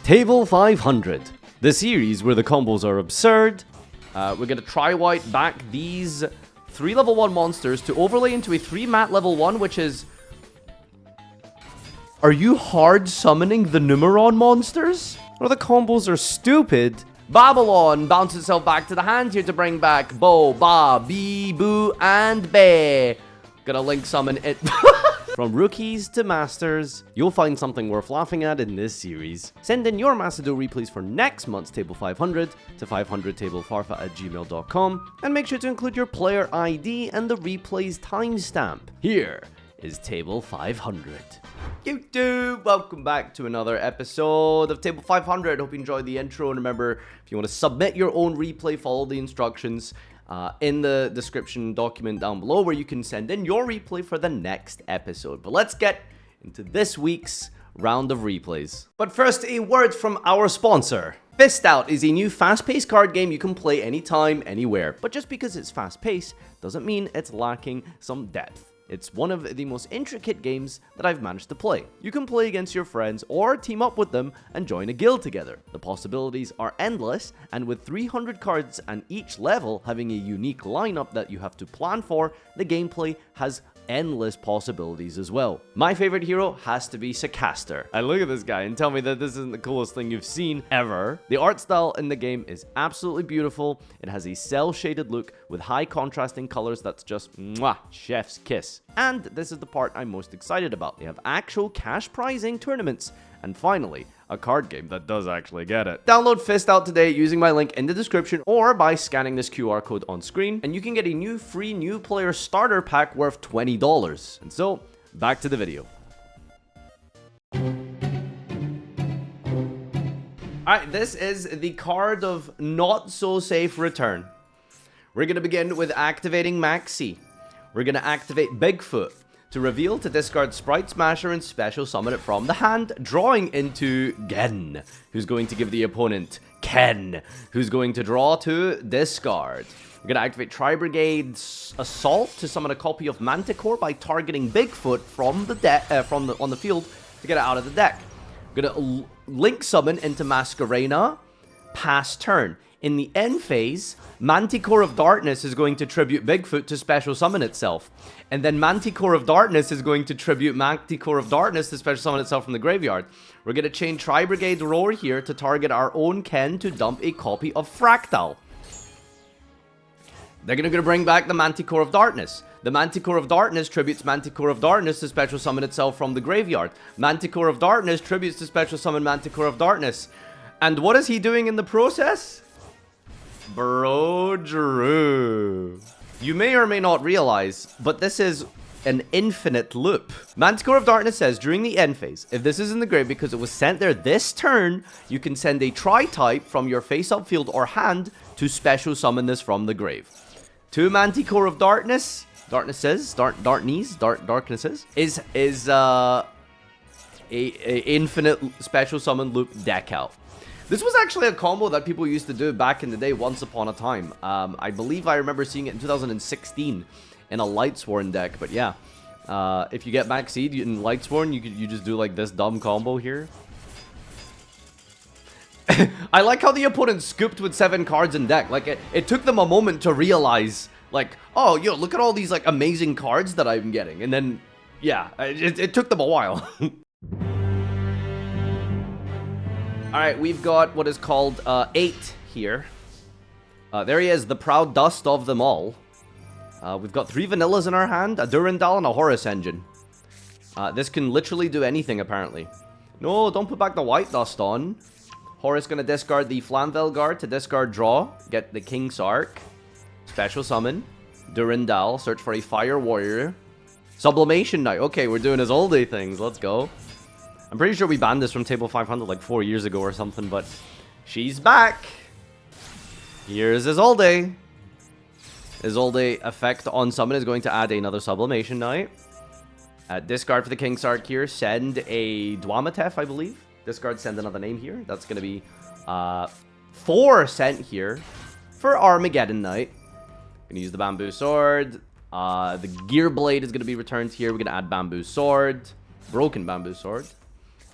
Table 500, the series where the combos are absurd. We're gonna try white back these 3 level 1 monsters to overlay into a 3 mat level 1, which is... Are you hard summoning the Numeron monsters? Or the combos are stupid. Babylon bounces itself back to the hand here to bring back Bo, Ba, Bee, Boo, and Be. Gonna link summon it. From rookies to masters, you'll find something worth laughing at in this series. Send in your Macedon replays for next month's Table 500 to 500tablefarfa@gmail.com, and make sure to include your player ID and the replay's timestamp. Here is Table 500. YouTube, welcome back to another episode of Table 500. Hope you enjoyed the intro, and remember, if you want to submit your own replay, follow the instructions in the description document down below where you can send in your replay for the next episode. But let's get into this week's round of replays. But first, a word from our sponsor. Fist Out is a new fast-paced card game you can play anytime, anywhere. But just because it's fast-paced doesn't mean it's lacking some depth. It's one of the most intricate games that I've managed to play. You can play against your friends or team up with them and join a guild together. The possibilities are endless, and with 300 cards and each level having a unique lineup that you have to plan for, the gameplay has endless possibilities as well. My favorite hero has to be sisaV. And look at this guy and tell me that this isn't the coolest thing you've seen ever. The art style in the game is absolutely beautiful. It has a cel-shaded look with high contrasting colors that's just mwah, chef's kiss. And this is the part I'm most excited about. They have actual cash prizing tournaments. And finally, a card game that does actually get it. Download Fist Out today using my link in the description or by scanning this QR code on screen, and you can get a new free new player starter pack worth $20. And so, back to the video. Alright, this is the card of not so safe return. We're going to begin with activating Maxi. We're going to activate Bigfoot to reveal, to discard Sprite Smasher and special summon it from the hand, drawing into Gen, who's going to give the opponent Ken, who's going to draw to discard. We're going to activate Tri-Brigade's Assault to summon a copy of Manticore by targeting Bigfoot from the on the field to get it out of the deck. We're going to link summon into Masquerena, pass turn. In the end phase, Manticore of Darkness is going to tribute Bigfoot to special summon itself. And then Manticore of Darkness is going to tribute Manticore of Darkness to special summon itself from the graveyard. We're going to chain Tri-Brigade Roar here to target our own Ken to dump a copy of Fractal. They're going to bring back the Manticore of Darkness. The Manticore of Darkness tributes Manticore of Darkness to special summon itself from the graveyard. Manticore of Darkness tributes to special summon Manticore of Darkness. And what is he doing in the process? Bro Drew. You may or may not realize, but this is an infinite loop. Manticore of Darkness says during the end phase, if this is in the grave because it was sent there this turn, you can send a tri-type from your face-up field or hand to special summon this from the grave. 2 Manticore of Darkness, Darknesses, is a infinite special summon loop deck out. This was actually a combo that people used to do back in the day once upon a time. I believe I remember seeing it in 2016 in a Lightsworn deck, but yeah. If you get Maxied in Lightsworn, you just do like this dumb combo here. I like how the opponent scooped with 7 cards in deck. Like, it took them a moment to realize, like, oh, yo, look at all these, like, amazing cards that I'm getting. And then, yeah, it took them a while. Alright, we've got what is called 8 here. There he is, the proud dust of them all. We've got 3 vanillas in our hand, a Durandal and a Horus Engine. This can literally do anything, apparently. No, don't put back the white dust on. Horus gonna discard the Flamvel Guard to discard draw. Get the King Sark. Special summon. Durandal, search for a Fire Warrior. Sublimation Knight. Okay, we're doing his old day things. Let's go. I'm pretty sure we banned this from Table 500 like 4 years ago or something, but she's back. Here's Isolde. Isolde effect on summon is going to add another Sublimation Knight. Discard for the King Sark here. Send a Dwamatef, I believe. Discard, send another name here. That's going to be 4 sent here for Armageddon Knight. Going to use the Bamboo Sword. The Gear Blade is going to be returned here. We're going to add Bamboo Sword. Broken Bamboo Sword.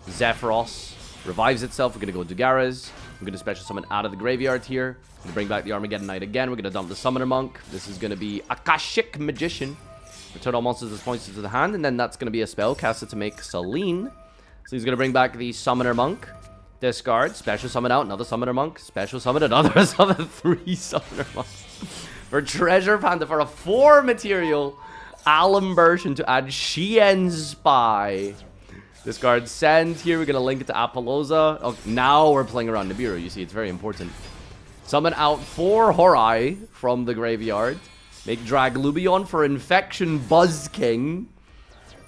Zephyros. Revives itself. We're going to go Dugaras. I'm going to special summon out of the graveyard here. I'm going to bring back the Armageddon Knight again. We're going to dump the Summoner Monk. This is going to be Akashic Magician. Return all monsters as points into the hand. And then that's going to be a spell casted to make Selene. So he's going to bring back the Summoner Monk. Discard. Special summon out another Summoner Monk. Special summon another summon 3 Summoner Monks. For Treasure Panda for a 4 material Alum version to add Shien Spy. Discard Send here. We're going to link it to Apollosa. Oh, now we're playing around Nibiru. You see, it's very important. Summon out 4 Horai from the graveyard. Make Draglubion for Infection Buzz King.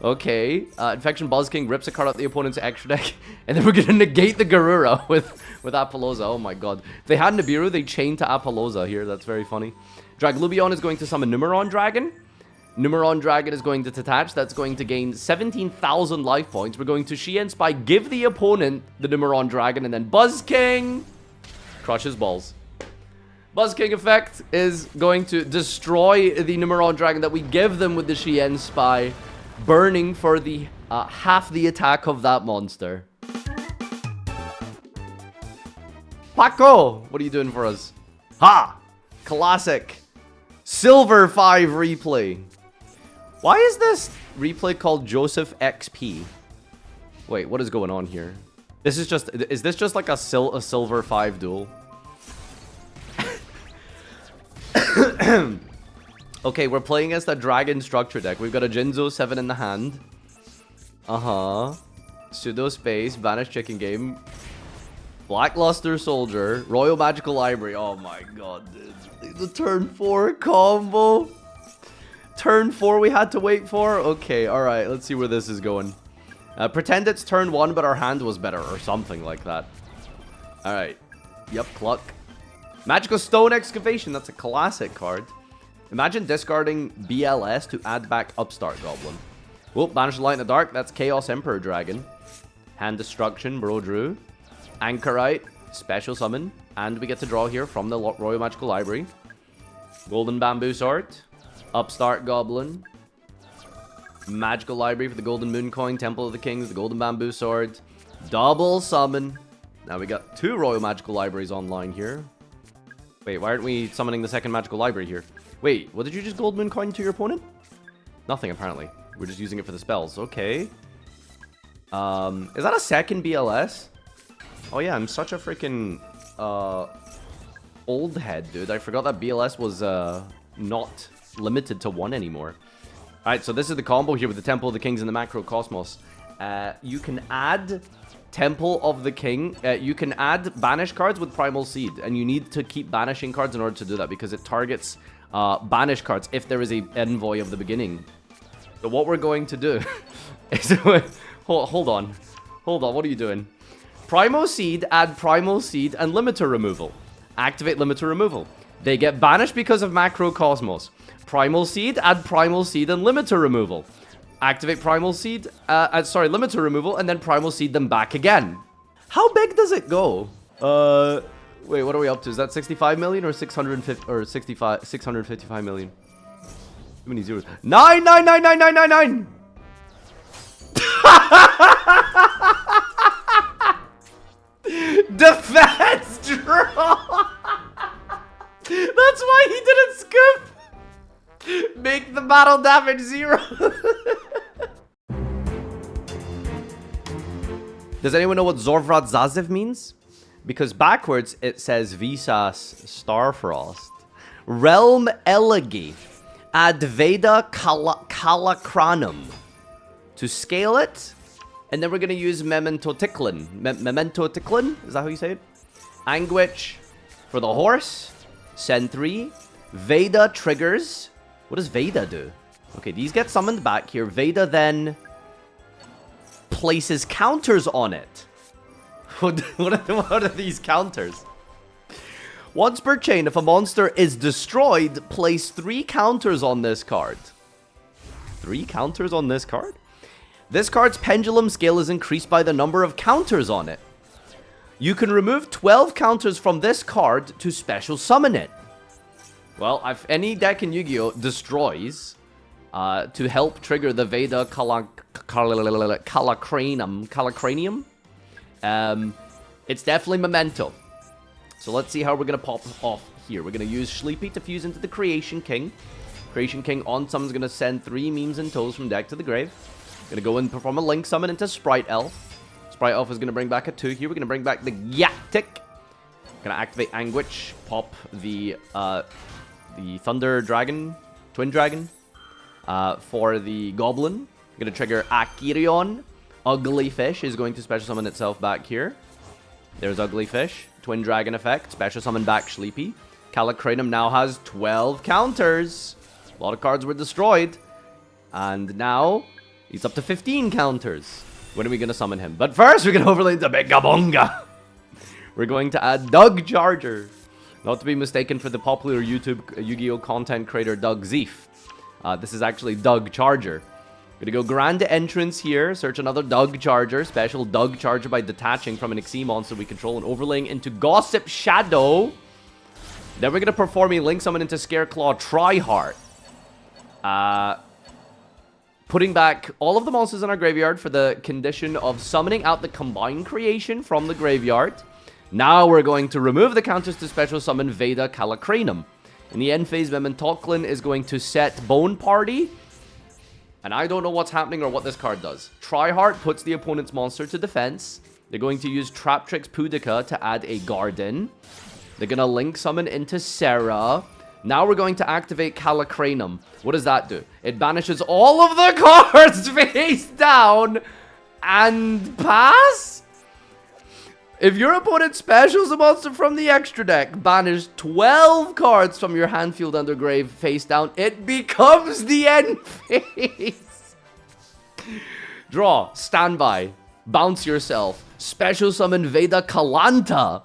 Okay. Infection Buzz King rips a card out the opponent's extra deck. And then we're going to negate the Garura with Apollosa. Oh my god. If they had Nibiru, they chained to Apollosa here. That's very funny. Draglubion is going to summon Numeron Dragon. Numeron Dragon is going to detach. That's going to gain 17,000 life points. We're going to Shien Spy, give the opponent the Numeron Dragon, and then Buzz King crushes balls. Buzz King effect is going to destroy the Numeron Dragon that we give them with the Shien Spy, burning for the half the attack of that monster. Paco, what are you doing for us? Ha! Classic. Silver 5 replay. Why is this replay called Joseph XP? Wait, what is going on here? This is just... Is this just like a Silver 5 duel? Okay, we're playing as the Dragon Structure deck. We've got a Jinzo 7 in the hand. Pseudo Space, Vanish Chicken Game. Blackluster Soldier. Royal Magical Library. Oh my god, dude. The turn 4 combo. Turn 4 we had to wait for? Okay, alright. Let's see where this is going. Pretend it's turn 1, but our hand was better. Or something like that. Alright. Yep, Cluck. Magical Stone Excavation. That's a classic card. Imagine discarding BLS to add back Upstart Goblin. Whoop, Banish the Light in the Dark. That's Chaos Emperor Dragon. Hand Destruction, Bro Drew. Anchorite, Special Summon. And we get to draw here from the Royal Magical Library. Golden Bamboo Sword. Upstart Goblin. Magical Library for the Golden Moon Coin. Temple of the Kings, the Golden Bamboo Sword. Double Summon. Now we got 2 Royal Magical Libraries online here. Wait, why aren't we summoning the second Magical Library here? Wait, what did you just Gold Moon Coin to your opponent? Nothing, apparently. We're just using it for the spells. Okay. Is that a second BLS? Oh yeah, I'm such a freaking old head, dude. I forgot that BLS was not limited to 1 anymore. Alright, so this is the combo here with the Temple of the Kings and the Macro Cosmos. You can add Temple of the King. You can add banish cards with Primal Seed, and you need to keep banishing cards in order to do that because it targets banish cards if there is a Envoy of the Beginning. So what we're going to do is... hold on. What are you doing? Primal Seed, add Primal Seed and Limiter Removal. Activate Limiter Removal. They get banished because of Macro Cosmos. Primal Seed, add Primal Seed and Limiter Removal. Activate Primal Seed, Limiter Removal, and then Primal Seed them back again. How big does it go? Wait, what are we up to? Is that 65 million or 655 million? Too many zeros. 9999999! Defense draw! That's why he didn't scoop! Make the battle damage 0. Does anyone know what tsorfratS means? Because backwards it says Visas Starfrost. Realm Elegy. Add Veda Kalakranum. To scale it. And then we're going to use Memento Ticklin. Memento Ticklin? Is that how you say it? Anguish for the horse. Send 3. Veda triggers. What does Veda do? Okay, these get summoned back here. Veda then places counters on it. What are these counters? Once per chain, if a monster is destroyed, place 3 counters on this card. 3 counters on this card? This card's pendulum scale is increased by the number of counters on it. You can remove 12 counters from this card to special summon it. Well, if any deck in Yu-Gi-Oh! Destroys to help trigger the Veda Kalacranium, It's definitely Memento. So let's see how we're going to pop off here. We're going to use Sleepy to fuse into the Creation King. Creation King on summon's going to send 3 memes and toes from deck to the grave. Going to go and perform a Link Summon into Sprite Elf. Sprite Elf is going to bring back a 2 here. We're going to bring back the Yaptic. Going to activate Anguish. Pop the Thunder Dragon. Twin Dragon. For the Goblin. Going to trigger Akirion. Ugly Fish is going to special summon itself back here. There's Ugly Fish. Twin Dragon effect. Special summon back Sleepy. Calicranum now has 12 counters. A lot of cards were destroyed. And now, he's up to 15 counters. When are we going to summon him? But first, we're going to overlay the Bigabonga. We're going to add Doug Charger. Not to be mistaken for the popular YouTube Yu-Gi-Oh! Content creator Doug Zeef. This is actually Doug Charger. Gonna go Grand Entrance here. Search another Doug Charger. Special Doug Charger by detaching from an Xyz monster we control and overlaying into Gossip Shadow. Then we're gonna perform a Link Summon into Scareclaw Tryhard. Putting back all of the monsters in our graveyard for the condition of summoning out the Combined Creation from the graveyard. Now we're going to remove the counters to special summon Veda Calicranum. In the end phase, Mementoklin is going to set Bone Party. And I don't know what's happening or what this card does. Tryhard puts the opponent's monster to defense. They're going to use Traptrix Pudica to add a Garden. They're going to Link Summon into Serra. Now we're going to activate Calicranum. What does that do? It banishes all of the cards face down and pass? If your opponent specials a monster from the extra deck, banish 12 cards from your hand, field, under grave face down, it becomes the end phase. Draw, standby, bounce yourself, special summon Veda Kalanta.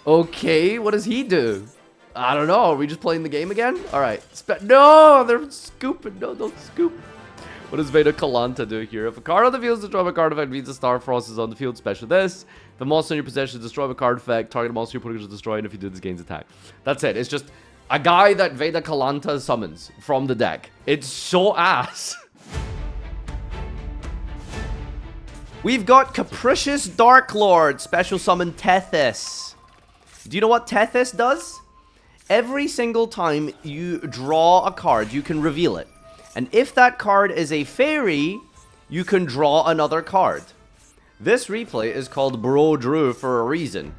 Okay, what does he do? I don't know. Are we just playing the game again? All right. No, they're scooping. No, don't scoop. What does Veda Kalanta do here? If a card on the field is destroyed by a card effect, means the Starfrost is on the field. Special this. If the monster in your possession is destroyed by a card effect, target monster you're putting is destroyed, and if you do this, gains attack. That's it. It's just a guy that Veda Kalanta summons from the deck. It's so ass. We've got Capricious Dark Lord. Special summon Tethys. Do you know what Tethys does? Every single time you draw a card, you can reveal it. And if that card is a fairy, you can draw another card. This replay is called Bro Drew for a reason.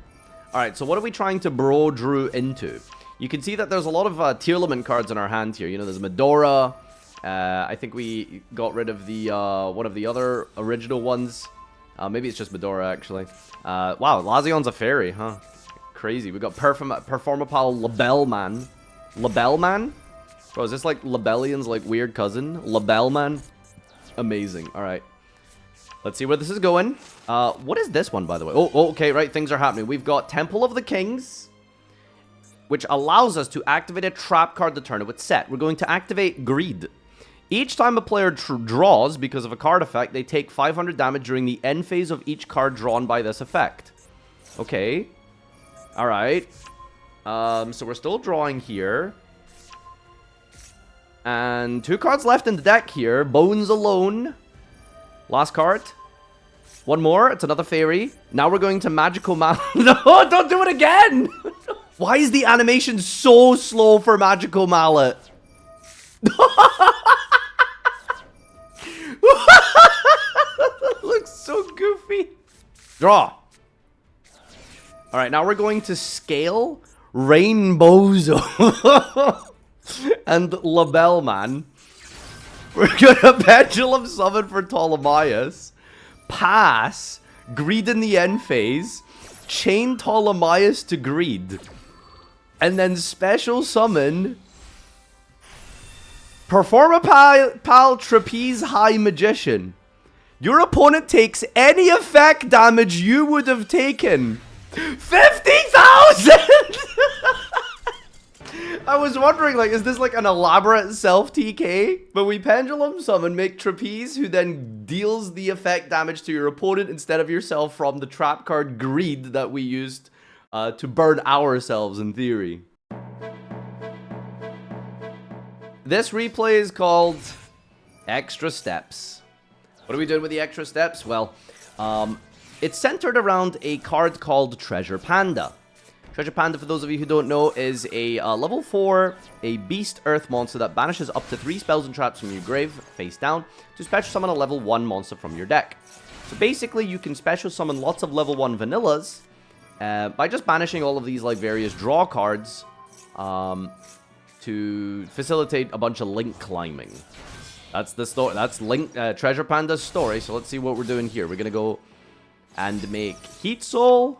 Alright, so what are we trying to Bro Drew into? You can see that there's a lot of Tearlament cards in our hand here. You know, there's Medora. I think we got rid of the one of the other original ones. Maybe it's just Medora, actually. Wow, Lazion's a fairy, huh? Crazy. We got Performapal Labelman. Labelman? Bro, is this like Labellion's like weird cousin? Labelman? Amazing. Alright. Let's see where this is going. What is this one, by the way? Oh, okay, right. Things are happening. We've got Temple of the Kings, which allows us to activate a trap card to turn it with set. We're going to activate Greed. Each time a player draws, because of a card effect, they take 500 damage during the end phase of each card drawn by this effect. Okay. Alright. So we're still drawing here. And 2 cards left in the deck here. Bones Alone. Last card. One more. It's another fairy. Now we're going to Magical Mallet. No, don't do it again! Why is the animation so slow for Magical Mallet? Looks so goofy. Draw. Alright, now we're going to scale Rainbowzo and Labelman. We're gonna Pendulum Summon for Ptolemaeus. Pass. Greed in the end phase. Chain Ptolemaeus to Greed. And then special summon Performapal Trapeze High Magician. Your opponent takes any effect damage you would have taken. 50,000! I was wondering, like, is this like an elaborate self-TK? But we Pendulum Summon, make Trapeze, who then deals the effect damage to your opponent instead of yourself from the trap card Greed that we used to burn ourselves, in theory. This replay is called Extra Steps. What are we doing with the extra steps? Well, it's centered around a card called Treasure Panda. Treasure Panda, for those of you who don't know, is a level 4, a Beast Earth monster that banishes up to 3 spells and traps from your grave, face down, to special summon a level 1 monster from your deck. So basically, you can special summon lots of level 1 vanillas by just banishing all of these like various draw cards to facilitate a bunch of link climbing. That's the story. That's Treasure Panda's story. So let's see what we're doing here. We're gonna go and make Heat Soul.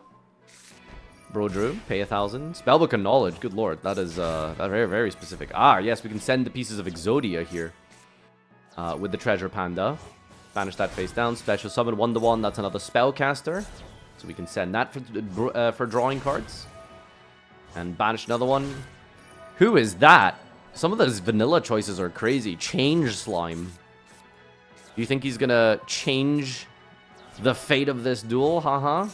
Bro Drew, pay 1,000. Spellbook of Knowledge, good lord, that is very, very specific. Ah, yes, we can send the pieces of Exodia here with the Treasure Panda. Banish that face down, special summon 1/1, that's another Spellcaster. So we can send that for drawing cards. And banish another one. Who is that? Some of those vanilla choices are crazy. Change Slime. Do you think he's gonna change the fate of this duel? Haha.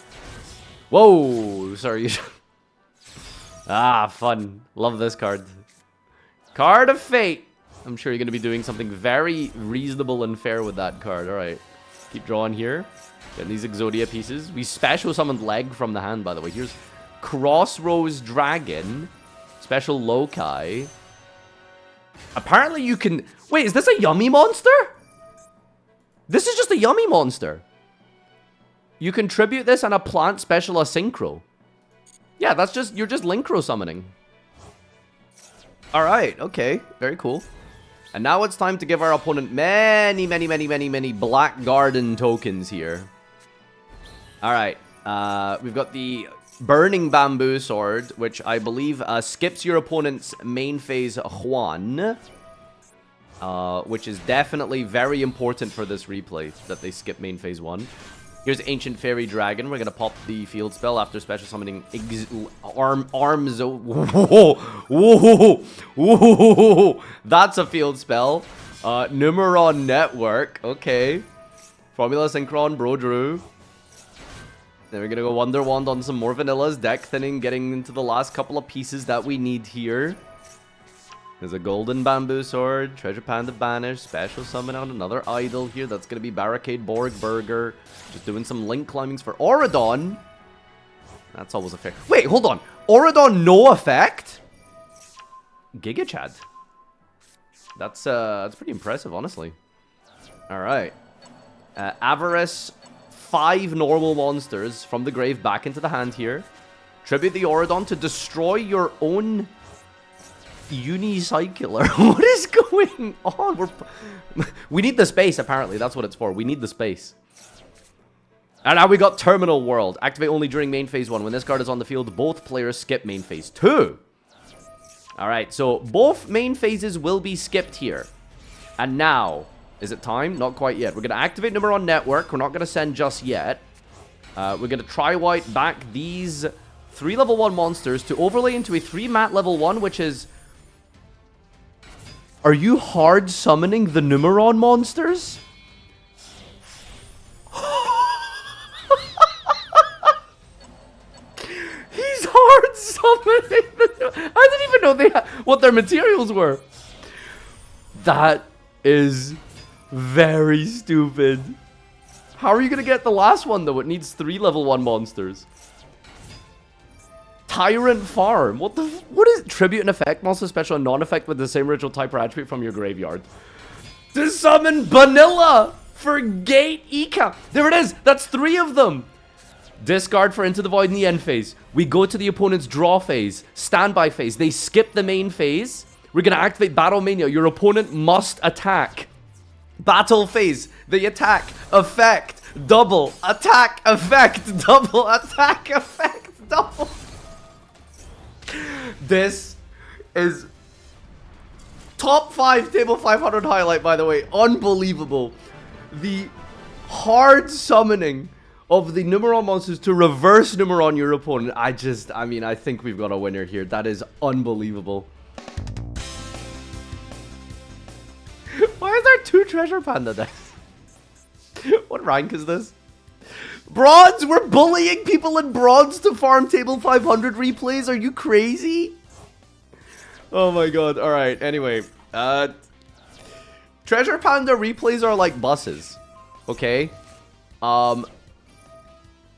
Whoa, sorry. Ah, fun. Love this card. Card of Fate. I'm sure you're going to be doing something very reasonable and fair with that card. All right. Keep drawing here. Getting these Exodia pieces. We special summoned Leg from the hand, by the way. Here's Crossroads Dragon. Special Loci. Apparently you can... Wait, is this a Yummy monster? This is just a Yummy monster. You contribute this and a plant special asynchro. Yeah, that's just, you're just Linkro summoning. Alright, okay. Very cool. And now it's time to give our opponent many Black Garden tokens here. Alright, we've got the Burning Bamboo Sword, which I believe skips your opponent's main phase Juan. Which is definitely very important for this replay, that they skip main phase 1. Here's Ancient Fairy Dragon. We're going to pop the field spell after special summoning Arms. Whoa, whoa, whoa. That's a field spell. Numeron Network. Okay. Formula Synchron, Bro Drew. Then we're going to go Wonder Wand on some more vanillas. Deck thinning, getting into the last couple of pieces that we need here. There's a Golden Bamboo Sword, Treasure Panda Banish, special summon out another idol here. That's going to be Barricade Borg Burger. Just doing some link climbings for Auradon. That's always a fair... Wait, hold on. Auradon no effect? Giga Chad. That's pretty impressive, honestly. Alright. Avarice, 5 normal monsters from the grave back into the hand here. Tribute the Auradon to destroy your own... Unicycular. What is going on? We need the space, apparently. That's what it's for. We need the space. And now we got Terminal World. Activate only during main phase 1. When this card is on the field, both players skip main phase 2. Alright, so both main phases will be skipped here. And now, is it time? Not quite yet. We're going to activate Numeron Network. We're not going to send just yet. We're going to tri-white back these 3 level 1 monsters to overlay into a 3 mat level 1, which is... Are you hard summoning the Numeron monsters? He's hard summoning the... I didn't even know what their materials were. That is very stupid. How are you going to get the last one, though? It needs 3 level 1 monsters. Tyrant Farm. What is tribute and effect monster special and non-effect with the same ritual type or attribute from your graveyard? To summon Vanilla for Gate Ika. There it is. That's 3 of them. Discard for Into the Void in the end phase. We go to the opponent's draw phase, standby phase. They skip the main phase. We're going to activate Battle Mania. Your opponent must attack. Battle phase. They attack. Effect. Double. Attack. Effect. Double. Attack. Effect. Double. This is top 5 table 500 highlight, by the way. Unbelievable. The hard summoning of the Numeron monsters to reverse Numeron your opponent. I mean, I think we've got a winner here. That is unbelievable. Why is there 2 Treasure Panda decks? What rank is this? Bronze! We're bullying people in bronze to farm table 500 replays. Are you crazy? Oh my god. Alright, anyway. Treasure Panda replays are like buses. Okay?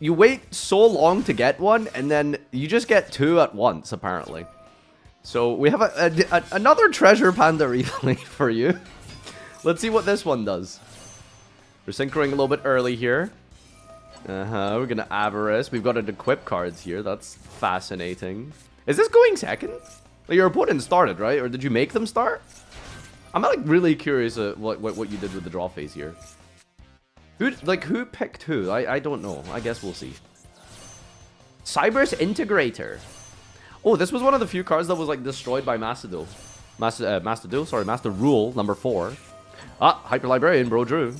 you wait so long to get one, and then you just get 2 at once, apparently. So we have another Treasure Panda replay for you. Let's see what this one does. We're synchroning a little bit early here. We're gonna Avarice. We've got an equip cards here. That's fascinating. Is this going second? Like, your opponent started, right? Or did you make them start? I'm like really curious what you did with the draw phase here. Who picked who? I don't know. I guess we'll see. Cyber's Integrator. Oh, this was one of the few cards that was like destroyed by Master Duel. Master Rule number 4. Ah, Hyper Librarian, bro Drew.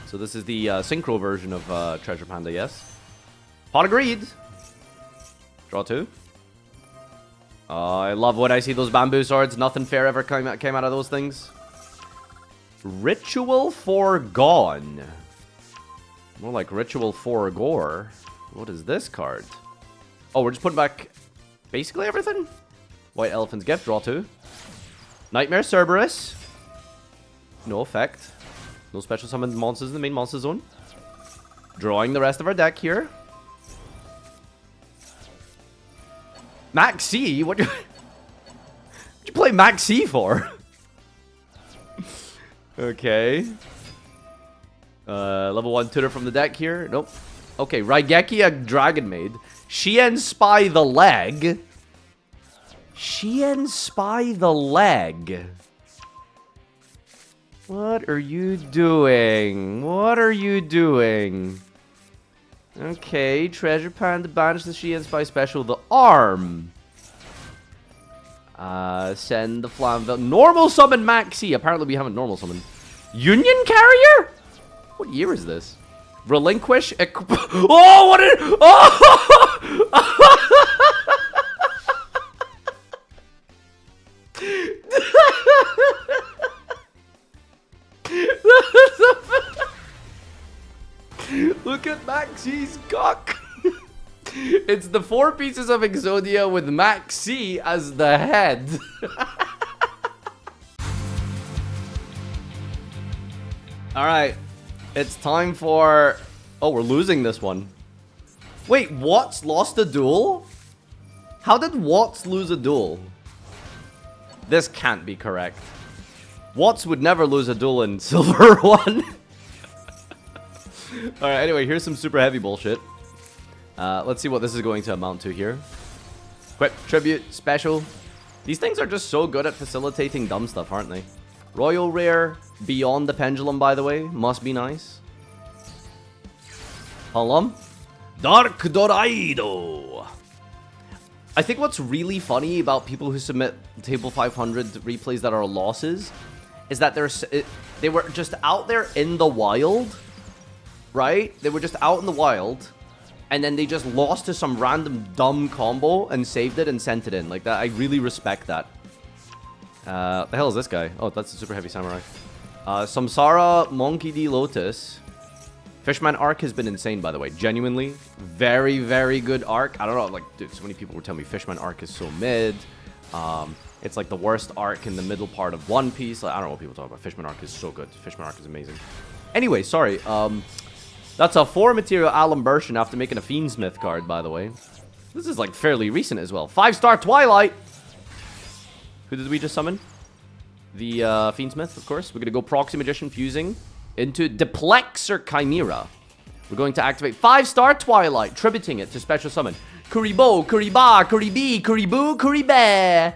So this is the synchro version of Treasure Panda, yes. Pot of Greed. Draw 2. I love when I see those bamboo swords. Nothing fair ever came out of those things. Ritual Foregone. More like Ritual Foregore. What is this card? Oh, we're just putting back basically everything. White Elephant's Gift, draw 2. Nightmare Cerberus. No effect. No special summon monsters in the main monster zone. Drawing the rest of our deck here. Max C? What'd you play Max C for? Okay. Level 1 tutor from the deck here. Nope. Okay, Raigeki, Dragon Maid. Shien Spy the Leg. Shien Spy the Leg. What are you doing? What are you doing? Okay, Treasure Panda, banish the Shien Spy special, the arm. Send the Flamvel. Normal summon Maxi. Apparently we haven't normal summoned. Union Carrier? What year is this? Relinquish. Oh, what is... Oh! Look at Maxi's cock. It's the 4 pieces of Exodia with Maxi as the head. Alright. It's time for... Oh, we're losing this one. Wait, Watts lost a duel? How did Watts lose a duel? This can't be correct. Watts would never lose a duel in Silver 1. Alright, anyway, here's some super heavy bullshit. Let's see what this is going to amount to here. Equip, Tribute, Special. These things are just so good at facilitating dumb stuff, aren't they? Royal Rare, Beyond the Pendulum, by the way. Must be nice. Palom. Dark Dorado. I think what's really funny about people who submit Table 500 replays that are losses is that they were just out there in the wild, right? They were just out in the wild, and then they just lost to some random dumb combo and saved it and sent it in. Like that, I really respect that. The hell is this guy? Oh, that's a super heavy samurai. Samsara Monkey D. Lotus. Fishman arc has been insane, by the way. Genuinely, very, very good arc. I don't know, like, dude, so many people were telling me Fishman arc is so mid. It's like the worst arc in the middle part of One Piece. Like, I don't know what people talk about. Fishman arc is so good. Fishman arc is amazing. Anyway, sorry. That's a 4 material Alum Burschen after making a Fiendsmith card, by the way. This is like fairly recent as well. 5-star Twilight. Who did we just summon? The Fiendsmith, of course. We're gonna go Proxy Magician fusing into Deplexer Chimera. We're going to activate 5-star Twilight, tributing it to special summon. Kuribo, Kuriba, Kuribi, Kuribu, Kuribe.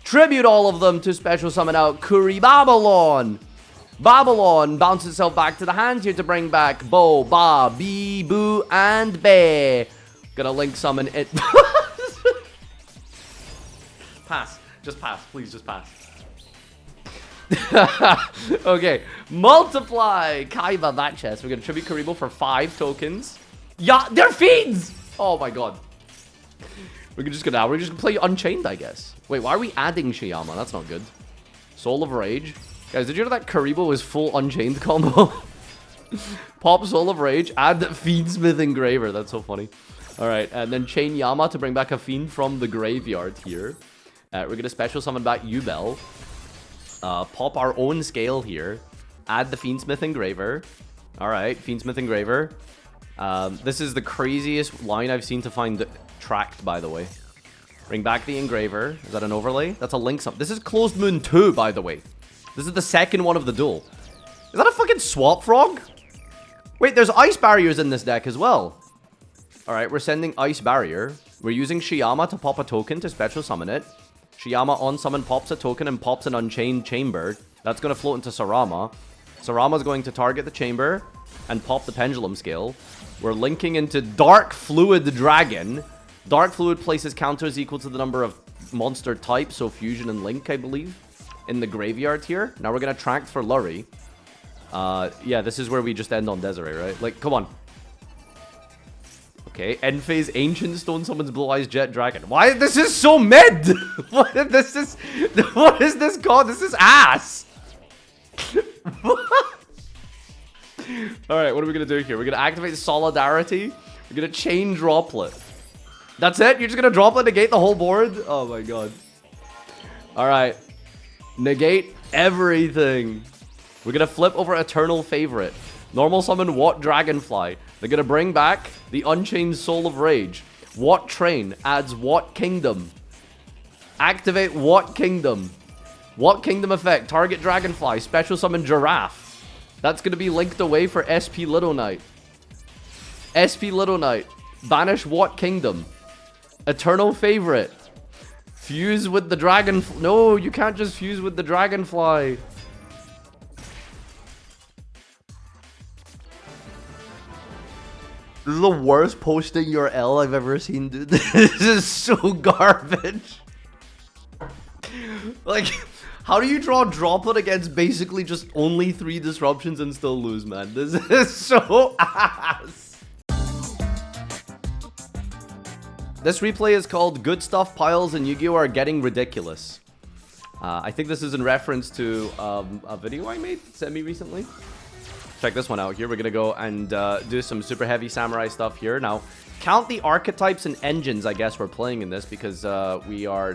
Tribute all of them to special summon out Kuribabylon. Babylon bounces itself back to the hand here to bring back Bo, Ba, Bee, Boo, and Be. Gonna link summon it. Pass. Just pass. Please just pass. Okay, multiply Kaiba that chest. We're gonna tribute Karibo for 5 tokens. Yeah, they're feeds. Oh my god. We're just gonna play Unchained, I guess. Wait, why are we adding Shiyama? That's not good. Soul of Rage, guys. Did you know that Karibo is full Unchained combo? Pop Soul of Rage, add Fiendsmith Engraver. That's so funny. All right, and then Chain Yama to bring back a fiend from the graveyard here. We're gonna special summon back Yubel. Pop our own scale here. Add the Fiendsmith Engraver. Alright, Fiendsmith Engraver. This is the craziest line I've seen to find tracked, by the way. Bring back the engraver. Is that an overlay? That's a link up. This is Closed Moon 2, by the way. This is the second one of the duel. Is that a fucking swap frog? Wait, there's ice barriers in this deck as well. Alright, we're sending ice barrier. We're using Shiyama to pop a token to special summon it. Shiyama on summon pops a token and pops an Unchained Chamber. That's going to float into Sarama. Sarama's going to target the chamber and pop the pendulum scale. We're linking into Dark Fluid Dragon. Dark Fluid places counters equal to the number of monster types, so Fusion and Link, I believe, in the graveyard here. Now we're going to track for Lurry. Yeah, this is where we just end on Desiree, right? Like, come on. Okay, end phase Ancient Stone summons Blue Eyes Jet Dragon. Why? This is so mid! What is this called? This is ass! Alright, what are we gonna do here? We're gonna activate Solidarity. We're gonna chain Droplet. That's it? You're just gonna Droplet negate the whole board? Oh my god. Alright. Negate everything. We're gonna flip over Eternal Favorite. Normal summon What Dragonfly. They're gonna bring back the Unchained Soul of Rage. What Train adds What Kingdom. Activate What Kingdom. What Kingdom effect? Target Dragonfly. Special summon Giraffe. That's gonna be linked away for SP Little Knight. SP Little Knight. Banish What Kingdom. Eternal Favorite. Fuse with the Dragonfly. No, you can't just fuse with the Dragonfly. This is the worst posting your L I've ever seen, dude. This is so garbage. Like, how do you draw Droplet against basically just only 3 disruptions and still lose, man? This is so ass. This replay is called Good Stuff Piles and Yu-Gi-Oh! Are Getting Ridiculous. I think this is in reference to a video I made semi-recently. Check this one out here. We're going to go and do some super heavy samurai stuff here. Now, count the archetypes and engines, I guess, we're playing in this because we are...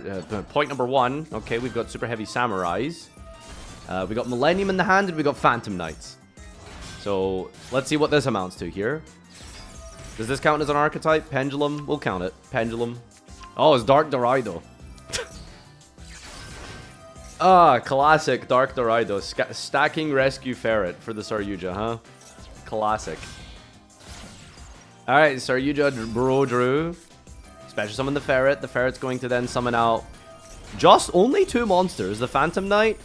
point number 1. Okay, we've got super heavy samurais. We got Millennium in the hand and we got Phantom Knights. So, let's see what this amounts to here. Does this count as an archetype? Pendulum? We'll count it. Pendulum. Oh, it's Dark Doraido. Ah, classic Dark Doraido. Stacking Rescue Ferret for the Saryuja, huh? Classic. Alright, Saryuja Bro Drew. Special summon the Ferret. The Ferret's going to then summon out just only 2 monsters. The Phantom Knight,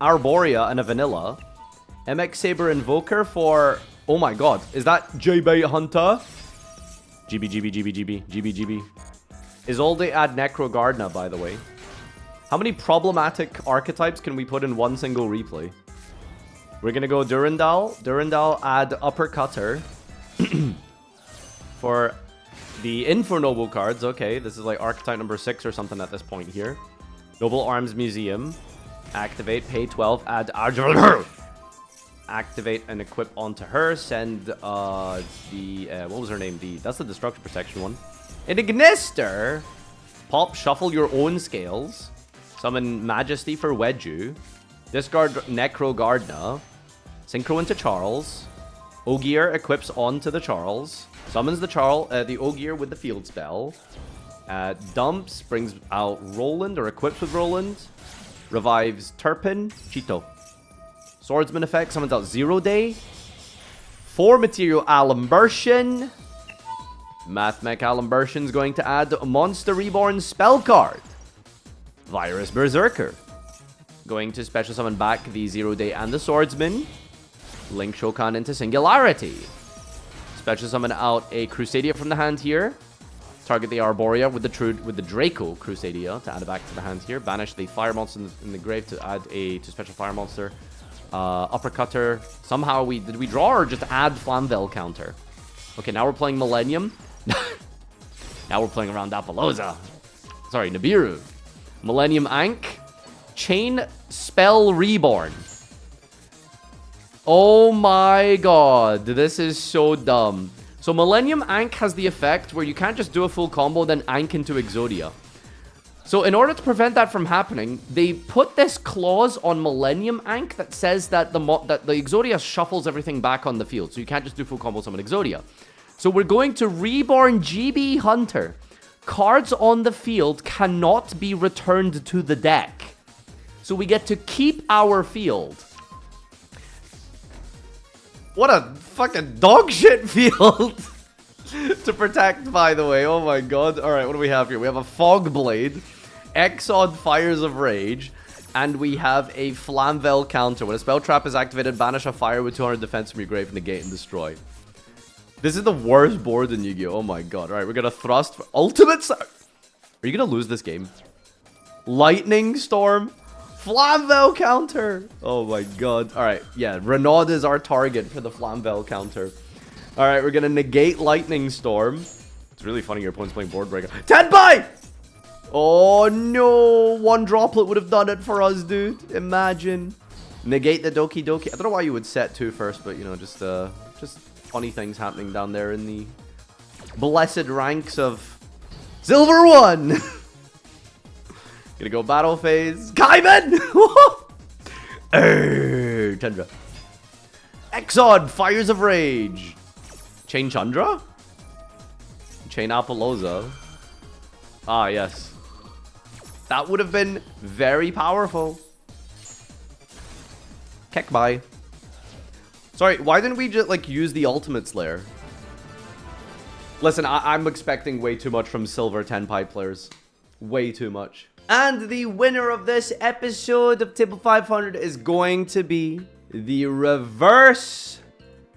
Arborea, and a Vanilla. MX Saber Invoker for... Oh my god. Is that J-Bait Hunter? GB. Isolde add Necro Gardna, by the way. How many problematic archetypes can we put in one single replay? We're gonna go Durandal. Durandal add Uppercutter. For the Info Noble cards, okay, this is like archetype number 6 or something at this point here. Noble Arms Museum. Activate, pay 12, add Arjur. Activate and equip onto her. Send what was her name? That's the Destruction Protection one. An Ignister. Pop, shuffle your own scales. Summon Majesty for Wedju. Discard Necro Gardna. Synchro into Charles. Ogier equips onto the Charles. Summons the Ogier with the field spell. Dumps, brings out Roland or equips with Roland. Revives Turpin, Cheeto. Swordsman effect, summons out Zero Day. 4 material Alimbertion. Mathmech Alimbertion is going to add Monster Reborn spell card. Virus Berserker. Going to special summon back the Zero Day and the Swordsman. Link Shokan into Singularity. Special summon out a Crusadia from the hand here. Target the Arborea with the Draco Crusadia to add it back to the hand here. Banish the Fire Monster in the grave to add to special Fire Monster. Uppercutter. Somehow did we draw or just add Flamvel counter? Okay, now we're playing Millennium. Now we're playing around Appaloosa. Sorry, Nibiru. Millennium Ankh. Chain Spell Reborn. Oh my god. This is so dumb. So Millennium Ankh has the effect where you can't just do a full combo then Ankh into Exodia. So in order to prevent that from happening, they put this clause on Millennium Ankh that says that the Exodia shuffles everything back on the field. So you can't just do full combo summon Exodia. So we're going to Reborn GB Hunter. Cards on the field cannot be returned to the deck. So we get to keep our field. What a fucking dog shit field to protect, by the way. Oh my god. All right, what do we have here? We have a Fog Blade, Exod Fires of Rage, and we have a Flamvel counter. When a spell trap is activated, banish a fire with 200 defense from your grave, negate, and destroy. This is the worst board in Yu-Gi-Oh! Oh my god. All right, we're going to thrust for ultimate... Are you going to lose this game? Lightning Storm. Flamvel counter. Oh my god. All right, yeah. Renaud is our target for the Flamvel counter. All right, we're going to negate Lightning Storm. It's really funny your opponent's playing board breaker. Tenpai! Oh no. One droplet would have done it for us, dude. Imagine. Negate the Doki Doki. I don't know why you would set 2 first, but you know, just funny things happening down there in the blessed ranks of Silver 1. Gonna go battle phase. Kaiban! Chandra. Exod, Fires of Rage. Chain Chandra? Chain Apollosa. Ah, yes. That would have been very powerful. Kekbai. Sorry, why didn't we just, like, use the Ultimate Slayer? Listen, I'm expecting way too much from Silver Tenpai players. Way too much. And the winner of this episode of Table 500 is going to be the Reverse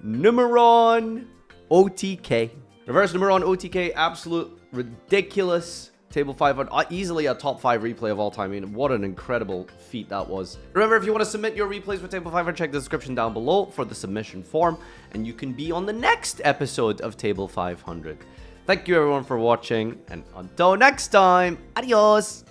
Numeron OTK. Reverse Numeron OTK, absolute ridiculous Table 500. Easily a top 5 replay of all time. I mean, what an incredible feat that was. Remember, if you want to submit your replays for Table 500, check the description down below for the submission form. And you can be on the next episode of Table 500. Thank you everyone for watching. And until next time, adios!